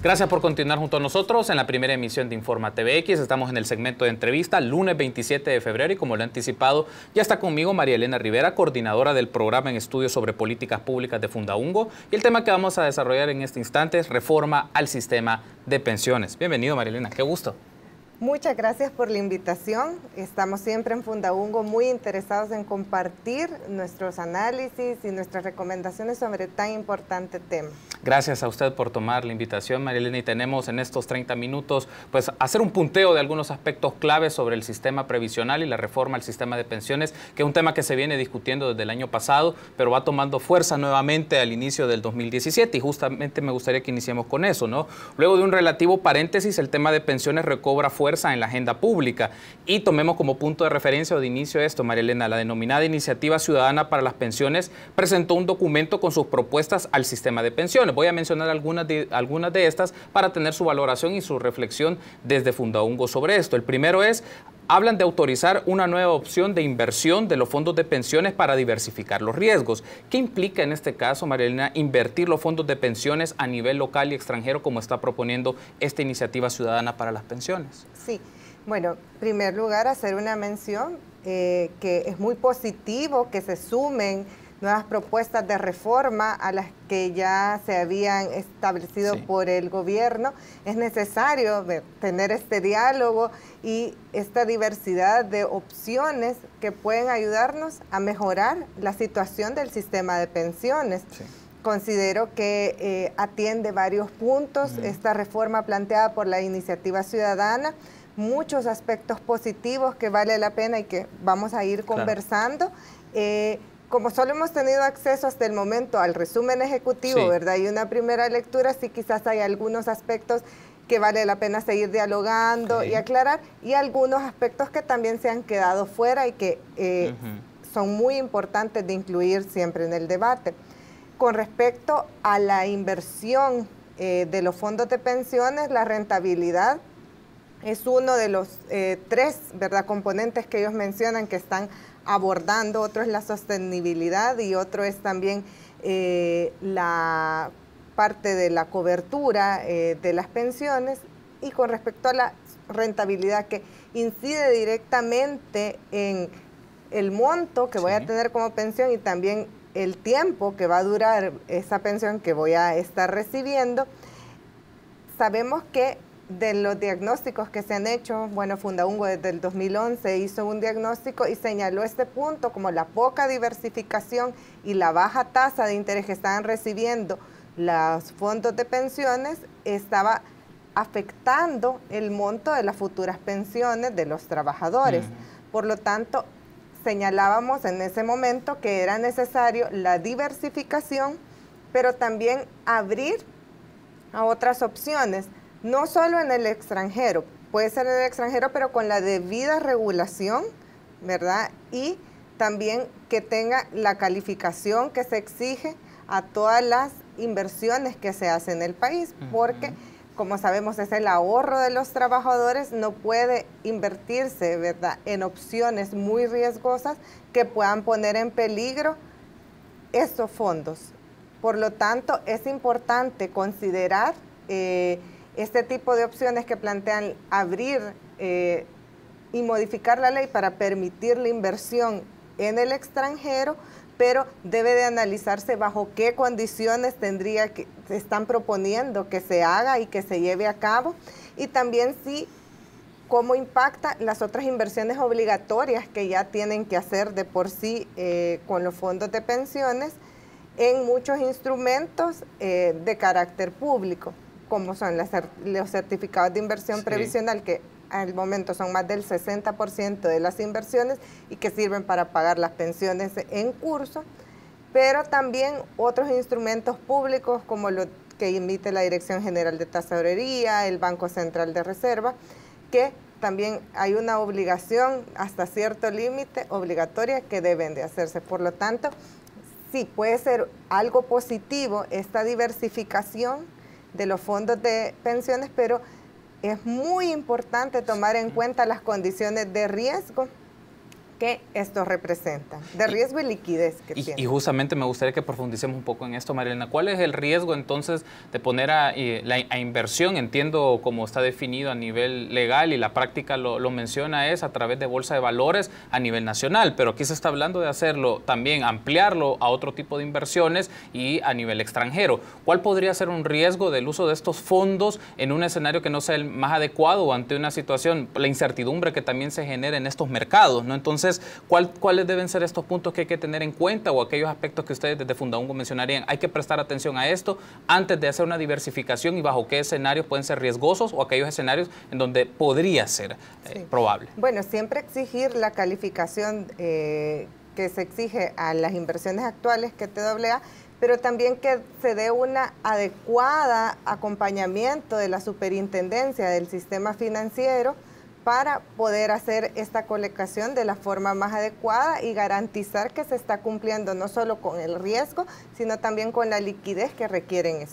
Gracias por continuar junto a nosotros en la primera emisión de Informa TVX. Estamos en el segmento de entrevista, lunes 27 de febrero, y como lo he anticipado, ya está conmigo María Elena Rivera, coordinadora del programa en estudios sobre políticas públicas de Fundaungo. Y el tema que vamos a desarrollar en este instante es reforma al sistema de pensiones. Bienvenido, María Elena, qué gusto. Muchas gracias por la invitación. Estamos siempre en Fundaungo muy interesados en compartir nuestros análisis y nuestras recomendaciones sobre tan importante tema. Gracias a usted por tomar la invitación, María Elena, y tenemos en estos 30 minutos pues hacer un punteo de algunos aspectos claves sobre el sistema previsional y la reforma al sistema de pensiones, que es un tema que se viene discutiendo desde el año pasado, pero va tomando fuerza nuevamente al inicio del 2017, y justamente me gustaría que iniciemos con eso, ¿no? Luego de un relativo paréntesis, el tema de pensiones recobra fuerza en la agenda pública, y tomemos como punto de referencia o de inicio esto, María Elena. La denominada Iniciativa Ciudadana para las Pensiones presentó un documento con sus propuestas al sistema de pensiones. Voy a mencionar algunas de estas para tener su valoración y su reflexión desde Fundaungo sobre esto. El primero es: hablan de autorizar una nueva opción de inversión de los fondos de pensiones para diversificar los riesgos. ¿Qué implica en este caso, María Elena, invertir los fondos de pensiones a nivel local y extranjero, como está proponiendo esta Iniciativa Ciudadana para las Pensiones? Sí, bueno, en primer lugar, hacer una mención que es muy positivo que se sumen nuevas propuestas de reforma a las que ya se habían establecido por el gobierno. Es necesario tener este diálogo y esta diversidad de opciones que pueden ayudarnos a mejorar la situación del sistema de pensiones. Sí. Considero que atiende varios puntos esta reforma planteada por la Iniciativa Ciudadana, muchos aspectos positivos que vale la pena y que vamos a ir conversando. Como solo hemos tenido acceso hasta el momento al resumen ejecutivo, ¿verdad? Y una primera lectura, sí quizás hay algunos aspectos que vale la pena seguir dialogando y aclarar, y algunos aspectos que también se han quedado fuera y que son muy importantes de incluir siempre en el debate. Con respecto a la inversión de los fondos de pensiones, la rentabilidad es uno de los tres, ¿verdad?, componentes que ellos mencionan que están abordando. Otro es la sostenibilidad y otro es también la parte de la cobertura de las pensiones. Y con respecto a la rentabilidad, que incide directamente en el monto que voy a tener como pensión y también el tiempo que va a durar esa pensión que voy a estar recibiendo. Sabemos que de los diagnósticos que se han hecho, bueno, Fundaungo desde el 2011 hizo un diagnóstico y señaló este punto como la poca diversificación y la baja tasa de interés que estaban recibiendo los fondos de pensiones estaba afectando el monto de las futuras pensiones de los trabajadores. Por lo tanto, señalábamos en ese momento que era necesario la diversificación, pero también abrir a otras opciones. No solo en el extranjero, puede ser en el extranjero, pero con la debida regulación, ¿verdad? Y también que tenga la calificación que se exige a todas las inversiones que se hacen en el país, porque, como sabemos, es el ahorro de los trabajadores, no puede invertirse, ¿verdad?, en opciones muy riesgosas que puedan poner en peligro estos fondos. Por lo tanto, es importante considerar este tipo de opciones que plantean abrir y modificar la ley para permitir la inversión en el extranjero, pero debe de analizarse bajo qué condiciones se están proponiendo que se haga y que se lleve a cabo, y también cómo impacta las otras inversiones obligatorias que ya tienen que hacer de por sí con los fondos de pensiones en muchos instrumentos de carácter público, como son los certificados de inversión previsional, que al momento son más del 60% de las inversiones y que sirven para pagar las pensiones en curso, pero también otros instrumentos públicos como lo que emite la Dirección General de Tesorería, el Banco Central de Reserva, que también hay una obligación hasta cierto límite obligatoria que deben de hacerse. Por lo tanto, sí puede ser algo positivo esta diversificación de los fondos de pensiones, pero es muy importante tomar en cuenta las condiciones de riesgo que estos representan, de riesgo y liquidez que tienen. Y justamente me gustaría que profundicemos un poco en esto, Marielena. ¿Cuál es el riesgo entonces de poner a inversión? Entiendo cómo está definido a nivel legal y la práctica lo menciona, es a través de bolsa de valores a nivel nacional, pero aquí se está hablando de hacerlo también, ampliarlo a otro tipo de inversiones y a nivel extranjero. ¿Cuál podría ser un riesgo del uso de estos fondos en un escenario que no sea el más adecuado o ante una situación, la incertidumbre que también se genera en estos mercados, ¿no? Entonces, ¿cuáles deben ser estos puntos que hay que tener en cuenta o aquellos aspectos que ustedes desde Fundaungo mencionarían? Hay que prestar atención a esto antes de hacer una diversificación y bajo qué escenarios pueden ser riesgosos o aquellos escenarios en donde podría ser probable. Bueno, siempre exigir la calificación que se exige a las inversiones actuales que TAA, pero también que se dé una adecuada acompañamiento de la superintendencia del sistema financiero para poder hacer esta colocación de la forma más adecuada y garantizar que se está cumpliendo no solo con el riesgo, sino también con la liquidez que requieren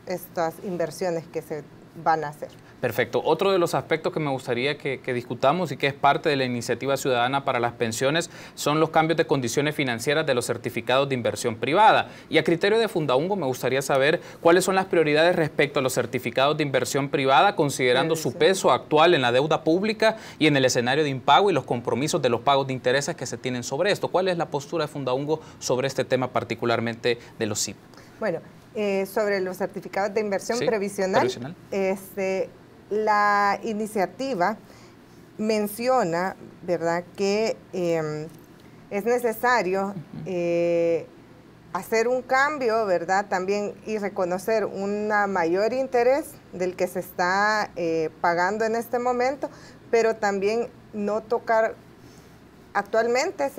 estas inversiones que se van a hacer. Perfecto. Otro de los aspectos que me gustaría que discutamos y que es parte de la iniciativa ciudadana para las pensiones son los cambios de condiciones financieras de los certificados de inversión privada. Y a criterio de Fundaungo me gustaría saber cuáles son las prioridades respecto a los certificados de inversión privada, considerando su peso actual en la deuda pública y en el escenario de impago y los compromisos de los pagos de intereses que se tienen sobre esto. ¿Cuál es la postura de Fundaungo sobre este tema, particularmente de los SIP? Bueno, sobre los certificados de inversión previsional. La iniciativa menciona, ¿verdad?, que es necesario hacer un cambio, ¿verdad?, también y reconocer un mayor interés del que se está pagando en este momento, pero también no tocar. Actualmente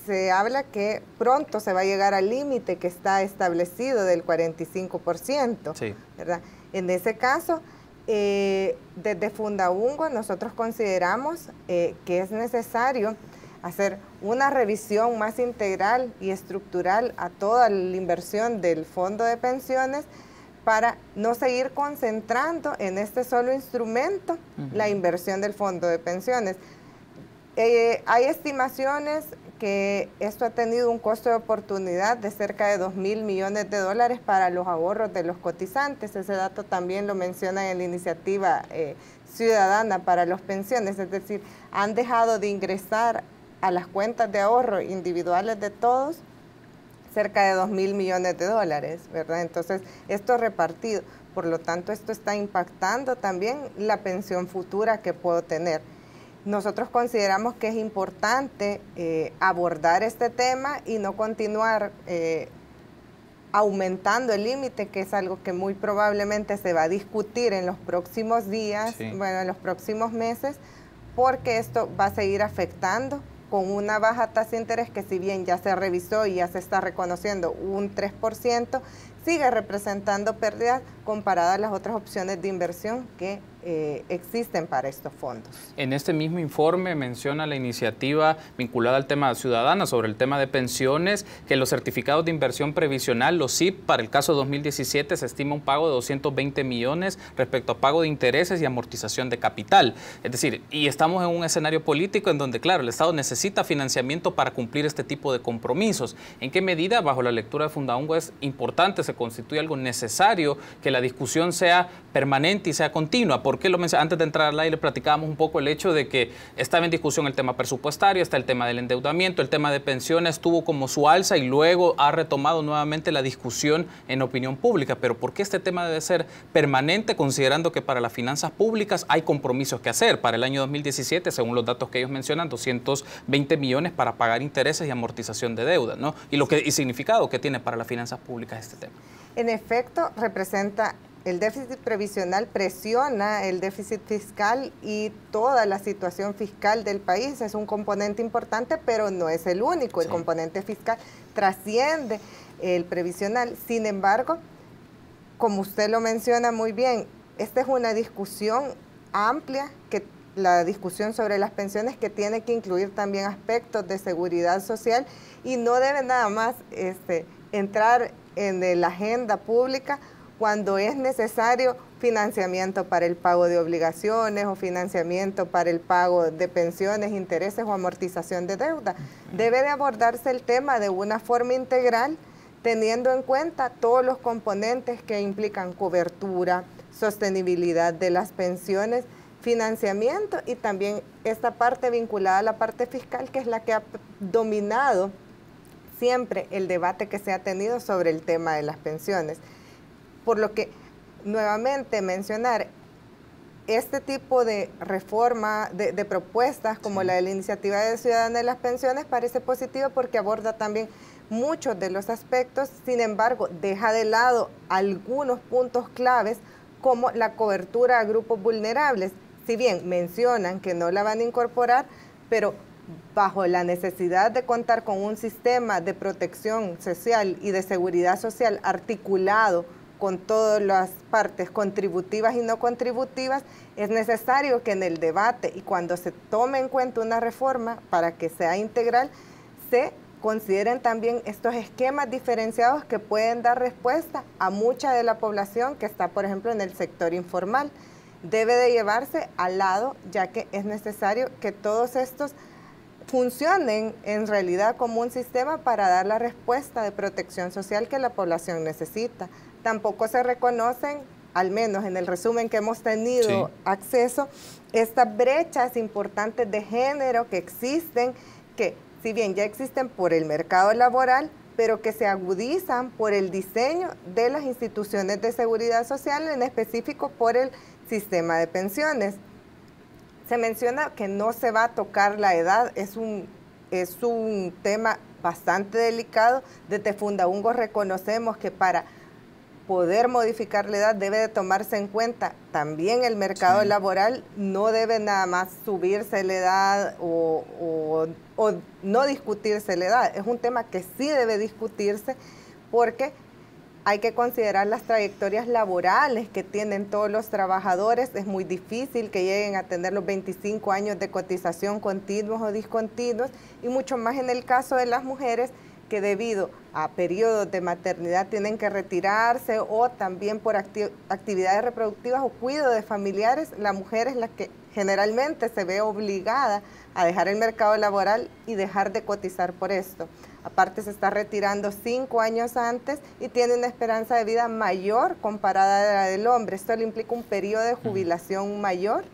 se habla que pronto se va a llegar al límite que está establecido del 45%, sí, ¿verdad? En ese caso, desde Fundaungo nosotros consideramos que es necesario hacer una revisión más integral y estructural a toda la inversión del fondo de pensiones para no seguir concentrando en este solo instrumento la inversión del fondo de pensiones. Hay estimaciones que esto ha tenido un costo de oportunidad de cerca de $2.000 millones para los ahorros de los cotizantes. Ese dato también lo menciona en la iniciativa ciudadana para las pensiones, es decir, han dejado de ingresar a las cuentas de ahorro individuales de todos cerca de $2.000 millones, ¿verdad? Entonces, esto es repartido. Por lo tanto, esto está impactando también la pensión futura que puedo tener. Nosotros consideramos que es importante abordar este tema y no continuar aumentando el límite, que es algo que muy probablemente se va a discutir en los próximos días, bueno, en los próximos meses, porque esto va a seguir afectando con una baja tasa de interés que, si bien ya se revisó y ya se está reconociendo un 3%, sigue representando pérdidas comparadas a las otras opciones de inversión que existen para estos fondos. En este mismo informe menciona la iniciativa vinculada al tema ciudadana sobre el tema de pensiones, que los certificados de inversión previsional, los SIP, para el caso 2017 se estima un pago de 220 millones respecto a pago de intereses y amortización de capital. Es decir, y estamos en un escenario político en donde, claro, el Estado necesita financiamiento para cumplir este tipo de compromisos. ¿En qué medida, bajo la lectura de Fundaungo, es importante, se constituye algo necesario que la discusión sea permanente y sea continua? ¿Por qué lo mencioné? Antes de entrar al aire platicábamos un poco el hecho de que estaba en discusión el tema presupuestario, está el tema del endeudamiento, el tema de pensiones tuvo como su alza y luego ha retomado nuevamente la discusión en opinión pública. Pero ¿por qué este tema debe ser permanente, considerando que para las finanzas públicas hay compromisos que hacer? Para el año 2017, según los datos que ellos mencionan, 220 millones para pagar intereses y amortización de deuda, ¿no? Y significado que tiene para las finanzas públicas este tema. En efecto, representa el déficit previsional, presiona el déficit fiscal y toda la situación fiscal del país. Es un componente importante, pero no es el único. El componente fiscal trasciende el previsional. Sin embargo, como usted lo menciona muy bien, esta es una discusión amplia, la discusión sobre las pensiones, que tiene que incluir también aspectos de seguridad social y no debe nada más entrar en la agenda pública cuando es necesario financiamiento para el pago de obligaciones o financiamiento para el pago de pensiones, intereses o amortización de deuda. Debe de abordarse el tema de una forma integral, teniendo en cuenta todos los componentes que implican cobertura, sostenibilidad de las pensiones, financiamiento y también esta parte vinculada a la parte fiscal, que es la que ha dominado siempre el debate que se ha tenido sobre el tema de las pensiones. Por lo que, nuevamente, mencionar este tipo de reforma, de propuestas como la de la Iniciativa de Ciudadana de las Pensiones parece positivo porque aborda también muchos de los aspectos, sin embargo, deja de lado algunos puntos claves como la cobertura a grupos vulnerables. Si bien mencionan que no la van a incorporar, pero bajo la necesidad de contar con un sistema de protección social y de seguridad social articulado con todas las partes contributivas y no contributivas, es necesario que en el debate y cuando se tome en cuenta una reforma para que sea integral, se consideren también estos esquemas diferenciados que pueden dar respuesta a mucha de la población que está, por ejemplo, en el sector informal. Debe de llevarse al lado, ya que es necesario que todos estos funcionen en realidad como un sistema para dar la respuesta de protección social que la población necesita. Tampoco se reconocen, al menos en el resumen que hemos tenido acceso, estas brechas importantes de género que existen, que si bien ya existen por el mercado laboral, pero que se agudizan por el diseño de las instituciones de seguridad social, en específico por el sistema de pensiones. Se menciona que no se va a tocar la edad, es un tema bastante delicado. Desde Fundaungo reconocemos que para poder modificar la edad debe de tomarse en cuenta también el mercado laboral, no debe nada más subirse la edad o no discutirse la edad. Es un tema que sí debe discutirse porque hay que considerar las trayectorias laborales que tienen todos los trabajadores. Es muy difícil que lleguen a tener los 25 años de cotización continuos o discontinuos, y mucho más en el caso de las mujeres que debido a periodos de maternidad tienen que retirarse, o también por actividades reproductivas o cuidado de familiares. La mujer es la que generalmente se ve obligada a dejar el mercado laboral y dejar de cotizar por esto. Aparte se está retirando 5 años antes y tiene una esperanza de vida mayor comparada a la del hombre. Esto le implica un periodo de jubilación mayor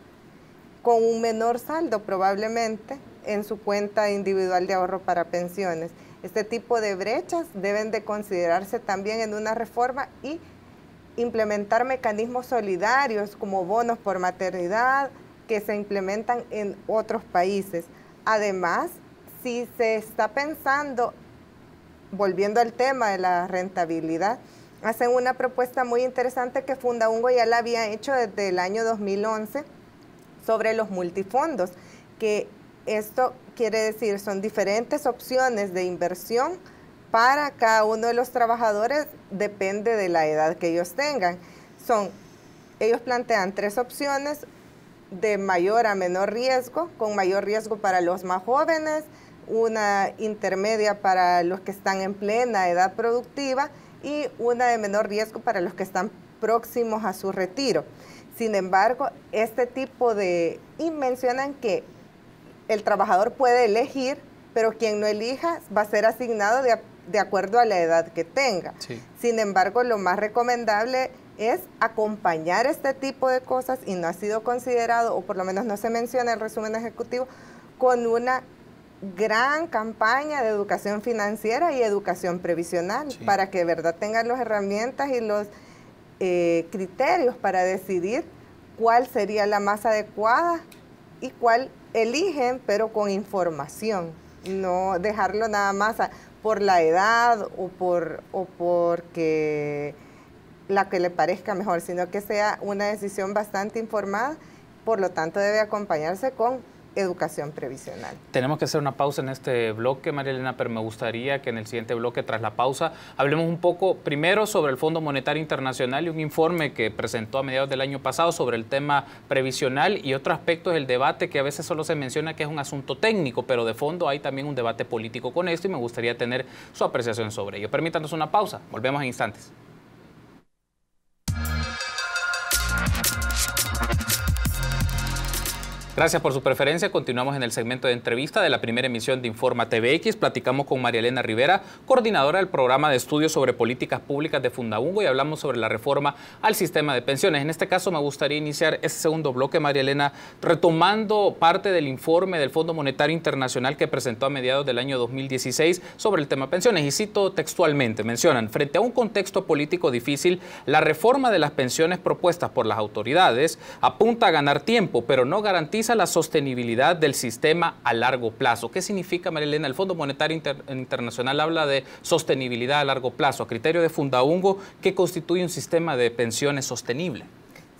con un menor saldo probablemente en su cuenta individual de ahorro para pensiones. Este tipo de brechas deben de considerarse también en una reforma y implementar mecanismos solidarios como bonos por maternidad que se implementan en otros países. Además, si se está pensando, volviendo al tema de la rentabilidad, hacen una propuesta muy interesante que Fundaungo ya la había hecho desde el año 2011 sobre los multifondos, que esto quiere decir son diferentes opciones de inversión para cada uno de los trabajadores, depende de la edad que ellos tengan. Ellos plantean 3 opciones de mayor a menor riesgo, con mayor riesgo para los más jóvenes, una intermedia para los que están en plena edad productiva y una de menor riesgo para los que están próximos a su retiro. Sin embargo, y mencionan que el trabajador puede elegir, pero quien no elija va a ser asignado de acuerdo a la edad que tenga. Sí. Sin embargo, lo más recomendable es acompañar este tipo de cosas, y no ha sido considerado, o por lo menos no se menciona en el resumen ejecutivo, con una gran campaña de educación financiera y educación previsional, para que de verdad tengan las herramientas y los criterios para decidir cuál sería la más adecuada y cuál eligen, pero con información, no dejarlo nada más por la edad o porque la que le parezca mejor, sino que sea una decisión bastante informada. Por lo tanto, debe acompañarse con educación previsional. Tenemos que hacer una pausa en este bloque, María Elena, pero me gustaría que en el siguiente bloque, tras la pausa, hablemos un poco primero sobre el Fondo Monetario Internacional y un informe que presentó a mediados del año pasado sobre el tema previsional, y otro aspecto es el debate que a veces solo se menciona que es un asunto técnico, pero de fondo hay también un debate político con esto, y me gustaría tener su apreciación sobre ello. Permítanos una pausa, volvemos en instantes. Gracias por su preferencia. Continuamos en el segmento de entrevista de la primera emisión de Informa TVX. Platicamos con María Elena Rivera, coordinadora del programa de estudios sobre políticas públicas de Fundaungo, y hablamos sobre la reforma al sistema de pensiones. En este caso me gustaría iniciar este segundo bloque, María Elena, retomando parte del informe del Fondo Monetario Internacional que presentó a mediados del año 2016 sobre el tema pensiones. Y cito textualmente, mencionan: frente a un contexto político difícil, la reforma de las pensiones propuestas por las autoridades apunta a ganar tiempo, pero no garantiza la sostenibilidad del sistema a largo plazo. ¿Qué significa, María Elena? El Fondo Monetario Internacional habla de sostenibilidad a largo plazo. A criterio de Fundaungo, ¿qué constituye un sistema de pensiones sostenible?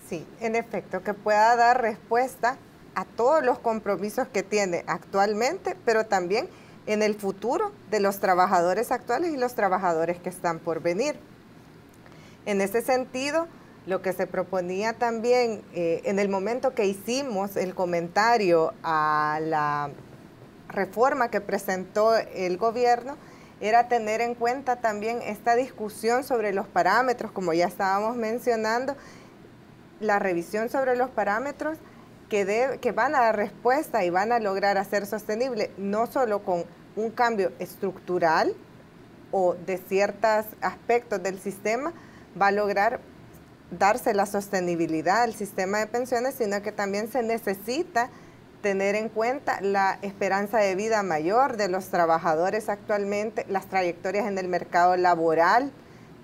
Sí, en efecto, que pueda dar respuesta a todos los compromisos que tiene actualmente, pero también en el futuro de los trabajadores actuales y los trabajadores que están por venir. En ese sentido, lo que se proponía también en el momento que hicimos el comentario a la reforma que presentó el gobierno, era tener en cuenta también esta discusión sobre los parámetros, como ya estábamos mencionando, la revisión sobre los parámetros que van a dar respuesta y van a lograr hacer sostenible, no solo con un cambio estructural o de ciertos aspectos del sistema, va a lograr darse la sostenibilidad al sistema de pensiones, sino que también se necesita tener en cuenta la esperanza de vida mayor de los trabajadores actualmente, las trayectorias en el mercado laboral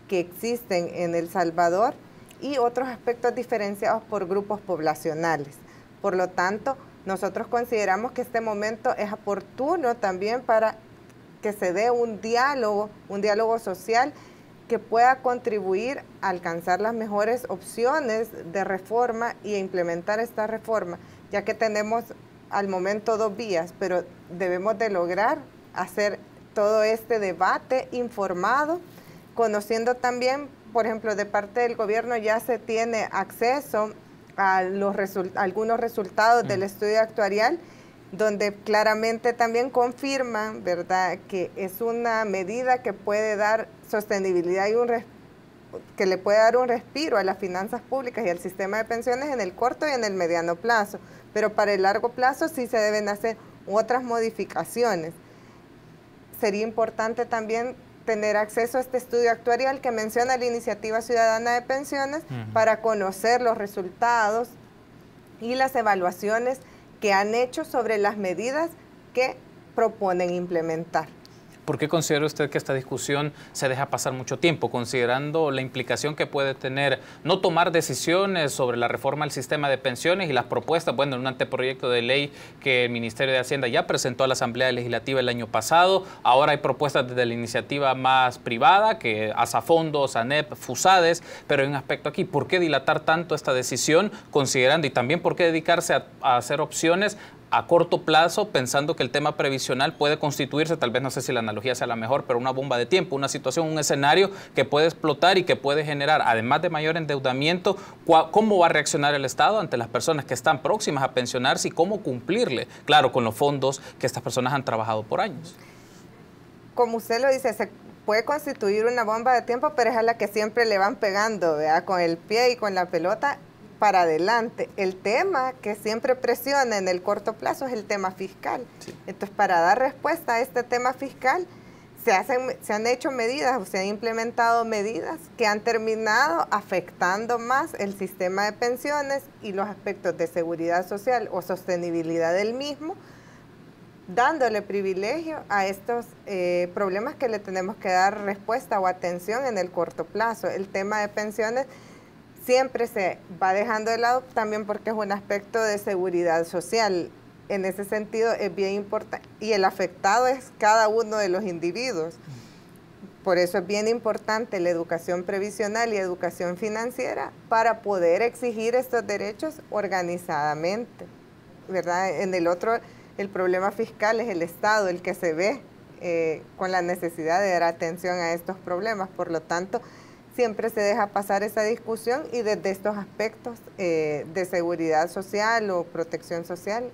que existen en El Salvador y otros aspectos diferenciados por grupos poblacionales. Por lo tanto, nosotros consideramos que este momento es oportuno también para que se dé un diálogo social que pueda contribuir a alcanzar las mejores opciones de reforma y a implementar esta reforma, ya que tenemos al momento 2 vías, pero debemos de lograr hacer todo este debate informado, conociendo también, por ejemplo, de parte del gobierno ya se tiene acceso a algunos resultados del estudio actuarial, donde claramente también confirman, ¿verdad?, que es una medida que puede dar sostenibilidad y que le puede dar un respiro a las finanzas públicas y al sistema de pensiones en el corto y en el mediano plazo, pero para el largo plazo sí se deben hacer otras modificaciones. Sería importante también tener acceso a este estudio actuarial que menciona la Iniciativa Ciudadana de Pensiones para conocer los resultados y las evaluaciones que han hecho sobre las medidas que proponen implementar. ¿Por qué considera usted que esta discusión se deja pasar mucho tiempo, considerando la implicación que puede tener no tomar decisiones sobre la reforma al sistema de pensiones y las propuestas, bueno, en un anteproyecto de ley que el Ministerio de Hacienda ya presentó a la Asamblea Legislativa el año pasado? Ahora hay propuestas desde la iniciativa más privada, que Asafondos, ANEP, FUSADES, pero hay un aspecto aquí: ¿por qué dilatar tanto esta decisión, considerando, y también por qué dedicarse a hacer opciones a corto plazo, pensando que el tema previsional puede constituirse, tal vez, no sé si la analogía sea la mejor, pero una bomba de tiempo, una situación, un escenario que puede explotar y que puede generar, además de mayor endeudamiento? ¿Cómo va a reaccionar el Estado ante las personas que están próximas a pensionarse y cómo cumplirle, claro, con los fondos que estas personas han trabajado por años? Como usted lo dice, se puede constituir una bomba de tiempo, pero es a la que siempre le van pegando, ¿verdad?, con el pie y con la pelota para adelante. El tema que siempre presiona en el corto plazo es el tema fiscal. Sí. Entonces, para dar respuesta a este tema fiscal, se han hecho medidas o se han implementado medidas que han terminado afectando más el sistema de pensiones y los aspectos de seguridad social o sostenibilidad del mismo, dándole privilegio a estos problemas que le tenemos que dar respuesta o atención en el corto plazo. El tema de pensiones siempre se va dejando de lado también porque es un aspecto de seguridad social. En ese sentido es bien importante, y el afectado es cada uno de los individuos. Por eso es bien importante la educación previsional y educación financiera para poder exigir estos derechos organizadamente, ¿verdad? El problema fiscal es el Estado el que se ve con la necesidad de dar atención a estos problemas. Por lo tanto, siempre se deja pasar esa discusión, y desde estos aspectos de seguridad social o protección social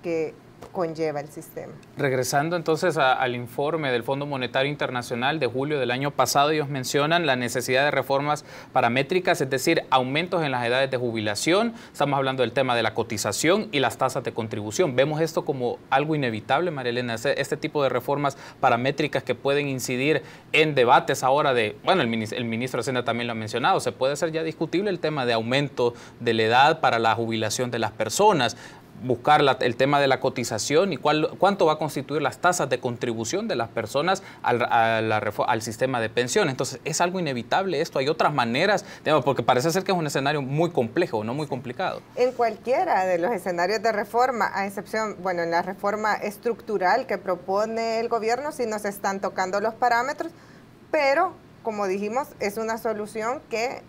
que conlleva el sistema. Regresando entonces al informe del Fondo Monetario Internacional de julio del año pasado, ellos mencionan la necesidad de reformas paramétricas, es decir, aumentos en las edades de jubilación. Estamos hablando del tema de la cotización y las tasas de contribución. ¿Vemos esto como algo inevitable, María Elena? Este tipo de reformas paramétricas que pueden incidir en debates ahora de, bueno, el ministro de Hacienda también lo ha mencionado, se puede hacer ya discutible el tema de aumento de la edad para la jubilación de las personas, buscar el tema de la cotización y cuánto va a constituir las tasas de contribución de las personas al sistema de pensiones. Entonces, ¿es algo inevitable esto? ¿Hay otras maneras? Porque parece ser que es un escenario muy complejo, no muy complicado. En cualquiera de los escenarios de reforma, a excepción, bueno, en la reforma estructural que propone el gobierno, sí nos están tocando los parámetros, pero, como dijimos, es una solución que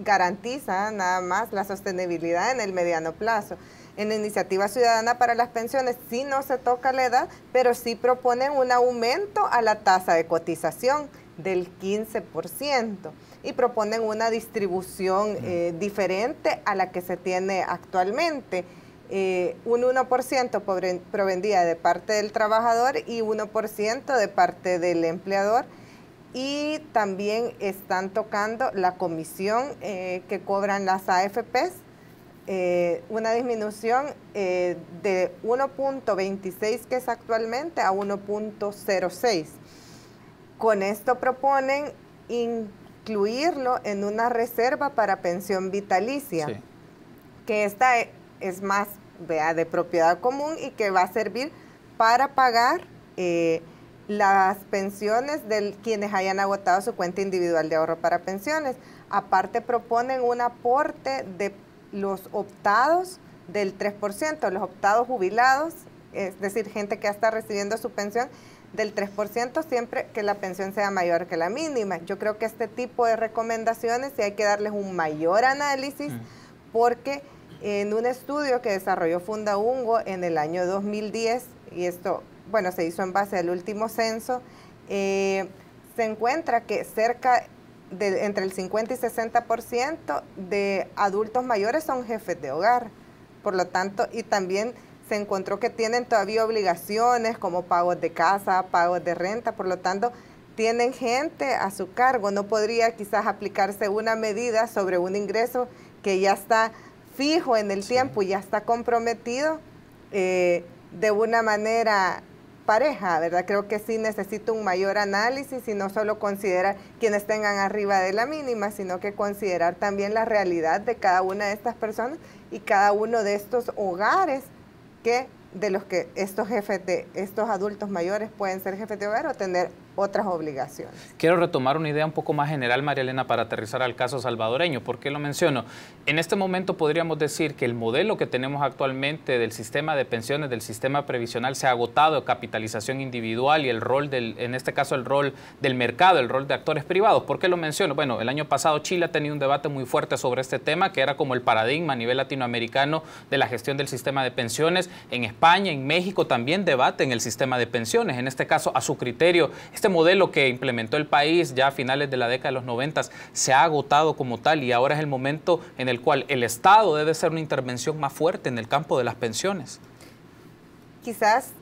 garantiza nada más la sostenibilidad en el mediano plazo. En la Iniciativa Ciudadana para las Pensiones sí no se toca la edad, pero sí proponen un aumento a la tasa de cotización del 15% y proponen una distribución diferente a la que se tiene actualmente. Un 1% provendría de parte del trabajador y 1% de parte del empleador. Y también están tocando la comisión que cobran las AFPs, una disminución de 1.26 que es actualmente a 1.06. Con esto proponen incluirlo en una reserva para pensión vitalicia, sí, que esta es más de propiedad común y que va a servir para pagar las pensiones de quienes hayan agotado su cuenta individual de ahorro para pensiones. Aparte proponen un aporte de los optados del 3%, los optados jubilados, es decir, gente que ya está recibiendo su pensión, del 3% siempre que la pensión sea mayor que la mínima. Yo creo que este tipo de recomendaciones sí hay que darles un mayor análisis, porque en un estudio que desarrolló Fundaungo en el año 2010, y esto, bueno, se hizo en base al último censo, se encuentra que entre el 50 y 60% de adultos mayores son jefes de hogar. Por lo tanto, y también se encontró que tienen todavía obligaciones como pagos de casa, pagos de renta, por lo tanto, tienen gente a su cargo. No podría quizás aplicarse una medida sobre un ingreso que ya está fijo en el tiempo y ya está comprometido de una manera pareja, ¿verdad? Creo que sí necesita un mayor análisis y no solo considerar quienes tengan arriba de la mínima, sino que considerar también la realidad de cada una de estas personas y cada uno de estos hogares de los que estos adultos mayores pueden ser jefes de hogar o tener otras obligaciones. Quiero retomar una idea un poco más general, María Elena, para aterrizar al caso salvadoreño. ¿Por qué lo menciono? En este momento podríamos decir que el modelo que tenemos actualmente del sistema de pensiones, del sistema previsional, se ha agotado de capitalización individual y el rol en este caso el rol del mercado, el rol de actores privados. ¿Por qué lo menciono? Bueno, el año pasado Chile ha tenido un debate muy fuerte sobre este tema, que era como el paradigma a nivel latinoamericano de la gestión del sistema de pensiones. En España, en México también debaten el sistema de pensiones, en este caso a su criterio. Este modelo que implementó el país ya a finales de la década de los 90 se ha agotado como tal y ahora es el momento en el cual el Estado debe hacer una intervención más fuerte en el campo de las pensiones. Quizás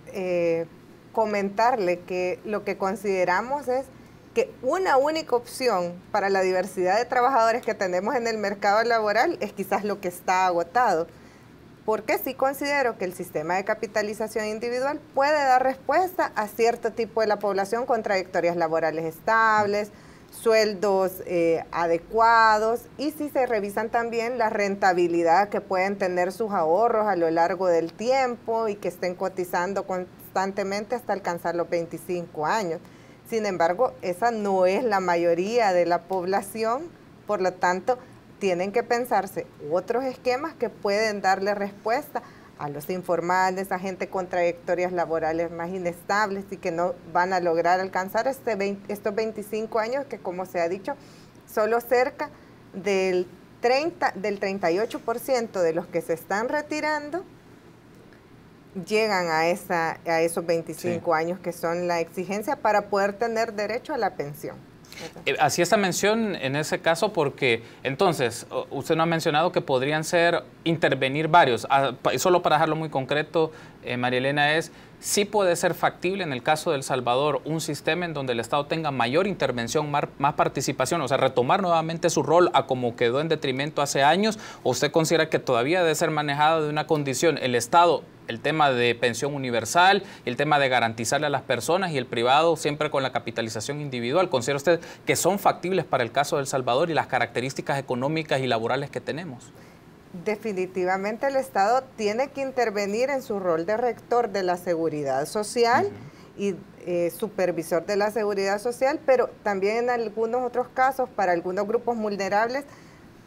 comentarle que lo que consideramos es que una única opción para la diversidad de trabajadores que tenemos en el mercado laboral es quizás lo que está agotado. Porque sí considero que el sistema de capitalización individual puede dar respuesta a cierto tipo de la población con trayectorias laborales estables, sueldos adecuados, y si se revisan también la rentabilidad que pueden tener sus ahorros a lo largo del tiempo y que estén cotizando constantemente hasta alcanzar los 25 años. Sin embargo, esa no es la mayoría de la población, por lo tanto, tienen que pensarse otros esquemas que pueden darle respuesta a los informales, a gente con trayectorias laborales más inestables y que no van a lograr alcanzar estos 25 años que, como se ha dicho, solo cerca del 38% de los que se están retirando llegan a esos 25 años que son la exigencia para poder tener derecho a la pensión. Hacía esta mención en ese caso porque, entonces, usted nos ha mencionado que podrían intervenir varios. Solo para dejarlo muy concreto, María Elena, sí puede ser factible en el caso de El Salvador un sistema en donde el Estado tenga mayor intervención, más participación, o sea, retomar nuevamente su rol a como quedó en detrimento hace años, o usted considera que todavía debe ser manejado de una condición, el Estado, el tema de pensión universal, el tema de garantizarle a las personas y el privado siempre con la capitalización individual? ¿Considera usted que son factibles para el caso de El Salvador y las características económicas y laborales que tenemos? Definitivamente el Estado tiene que intervenir en su rol de rector de la seguridad social y supervisor de la seguridad social, pero también en algunos otros casos, para algunos grupos vulnerables,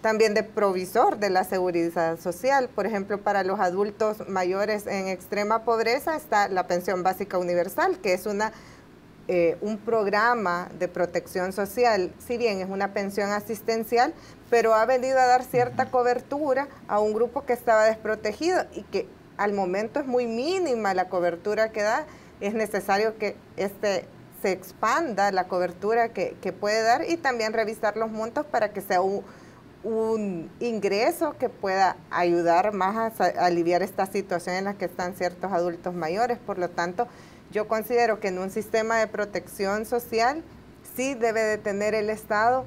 también de provisor de la seguridad social. Por ejemplo, para los adultos mayores en extrema pobreza está la pensión básica universal, que es un programa de protección social, si bien es una pensión asistencial, pero ha venido a dar cierta cobertura a un grupo que estaba desprotegido y que al momento es muy mínima la cobertura que da. Es necesario que se expanda la cobertura que puede dar y también revisar los montos para que sea un ingreso que pueda ayudar más a aliviar esta situación en la que están ciertos adultos mayores. Por lo tanto, yo considero que en un sistema de protección social sí debe de tener el Estado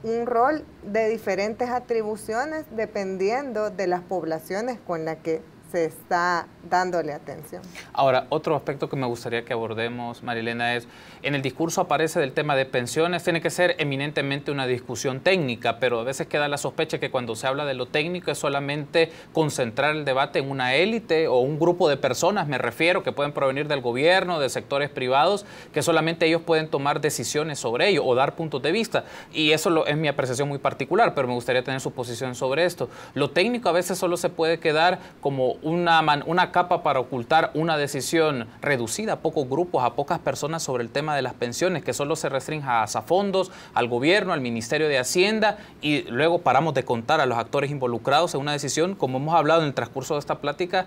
un rol de diferentes atribuciones dependiendo de las poblaciones con las que se está dándole atención. Ahora, otro aspecto que me gustaría que abordemos, María Elena, es, en el discurso aparece del tema de pensiones, tiene que ser eminentemente una discusión técnica, pero a veces queda la sospecha que cuando se habla de lo técnico es solamente concentrar el debate en una élite o un grupo de personas, me refiero, que pueden provenir del gobierno, de sectores privados, que solamente ellos pueden tomar decisiones sobre ello o dar puntos de vista. Y eso es mi apreciación muy particular, pero me gustaría tener su posición sobre esto. Lo técnico a veces solo se puede quedar como una capa para ocultar una decisión reducida a pocos grupos, a pocas personas sobre el tema de las pensiones, que solo se restrinja a Asafondos, al gobierno, al Ministerio de Hacienda, y luego paramos de contar a los actores involucrados en una decisión, como hemos hablado en el transcurso de esta plática,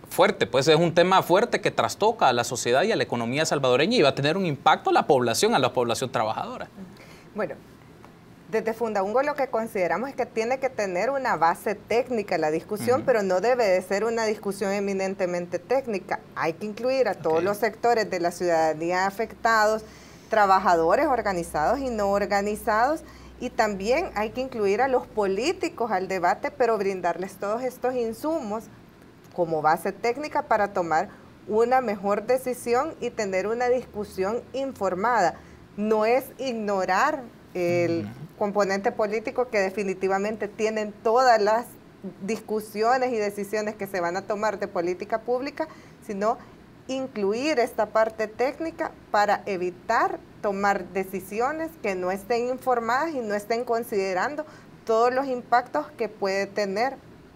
fuerte, pues es un tema fuerte que trastoca a la sociedad y a la economía salvadoreña y va a tener un impacto a la población trabajadora. Bueno, desde Fundaungo lo que consideramos es que tiene que tener una base técnica la discusión, pero no debe de ser una discusión eminentemente técnica. Hay que incluir a todos los sectores de la ciudadanía afectados, trabajadores organizados y no organizados, y también hay que incluir a los políticos al debate, pero brindarles todos estos insumos como base técnica para tomar una mejor decisión y tener una discusión informada. No es ignorar el componente político que definitivamente tienen todas las discusiones y decisiones que se van a tomar de política pública, sino incluir esta parte técnica para evitar tomar decisiones que no estén informadas y no estén considerando todos los impactos que puede tener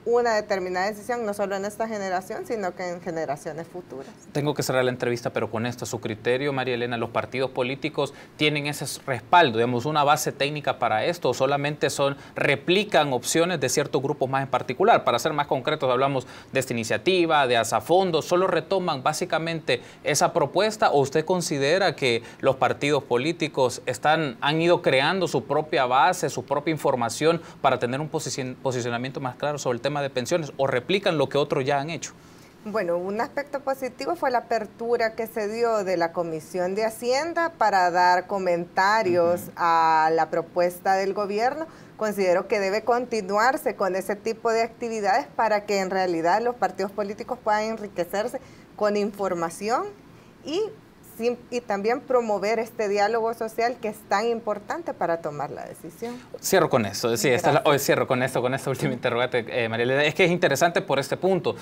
una determinada decisión, no solo en esta generación, sino que en generaciones futuras. Tengo que cerrar la entrevista, pero con esto, su criterio, María Elena, ¿los partidos políticos tienen ese respaldo, digamos, una base técnica para esto, o solamente replican opciones de ciertos grupos más en particular? Para ser más concretos, hablamos de esta iniciativa, de Asafondos, ¿solo retoman básicamente esa propuesta, o usted considera que los partidos políticos han ido creando su propia base, su propia información para tener un posicionamiento más claro sobre el tema de pensiones, o replican lo que otros ya han hecho? Bueno, un aspecto positivo fue la apertura que se dio de la Comisión de Hacienda para dar comentarios a la propuesta del gobierno. Considero que debe continuarse con ese tipo de actividades para que en realidad los partidos políticos puedan enriquecerse con información y también promover este diálogo social que es tan importante para tomar la decisión. Cierro con esto, sí, cierro con esta última interrogante, María Elena. Es que es interesante por este punto.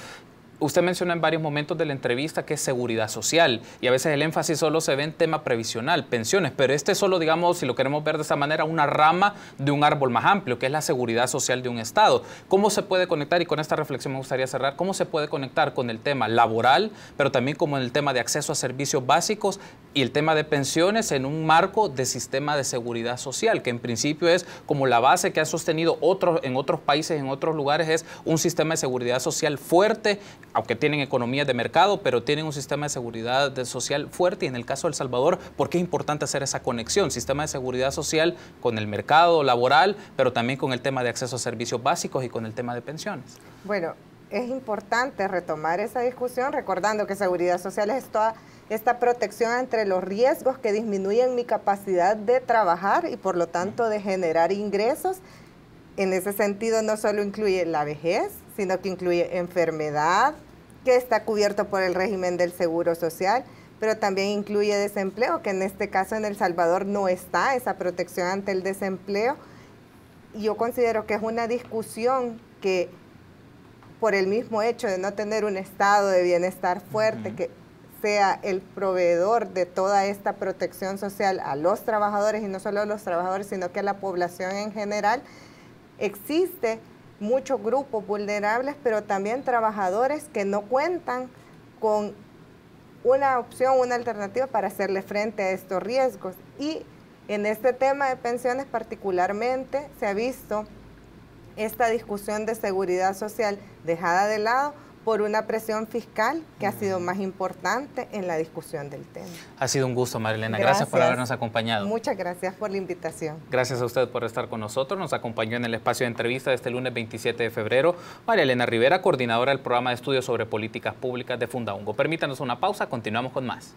Usted menciona en varios momentos de la entrevista que es seguridad social y a veces el énfasis solo se ve en tema previsional, pensiones, pero este es solo, digamos, si lo queremos ver de esta manera, una rama de un árbol más amplio, que es la seguridad social de un Estado. ¿Cómo se puede conectar? Y con esta reflexión me gustaría cerrar. ¿Cómo se puede conectar con el tema laboral, pero también como en el tema de acceso a servicios básicos y el tema de pensiones en un marco de sistema de seguridad social, que en principio es como la base que ha sostenido en otros países, en otros lugares, es un sistema de seguridad social fuerte, aunque tienen economías de mercado, pero tienen un sistema de seguridad social fuerte, y en el caso de El Salvador, ¿por qué es importante hacer esa conexión? Sistema de seguridad social con el mercado laboral, pero también con el tema de acceso a servicios básicos y con el tema de pensiones. Bueno, es importante retomar esa discusión recordando que seguridad social es toda esta protección entre los riesgos que disminuyen mi capacidad de trabajar y por lo tanto de generar ingresos. En ese sentido no solo incluye la vejez, sino que incluye enfermedad, que está cubierto por el régimen del Seguro Social, pero también incluye desempleo, que en este caso en El Salvador no está esa protección ante el desempleo. Y yo considero que es una discusión que por el mismo hecho de no tener un estado de bienestar fuerte, que sea el proveedor de toda esta protección social a los trabajadores, y no solo a los trabajadores, sino que a la población en general, existe muchos grupos vulnerables, pero también trabajadores que no cuentan con una opción, una alternativa para hacerle frente a estos riesgos. Y en este tema de pensiones particularmente se ha visto esta discusión de seguridad social dejada de lado por una presión fiscal que ha sido más importante en la discusión del tema. Ha sido un gusto, María Elena. Gracias por habernos acompañado. Muchas gracias por la invitación. Gracias a usted por estar con nosotros. Nos acompañó en el espacio de entrevista de este lunes 27 de febrero María Elena Rivera, coordinadora del programa de estudios sobre políticas públicas de Fundaungo. Permítanos una pausa, continuamos con más.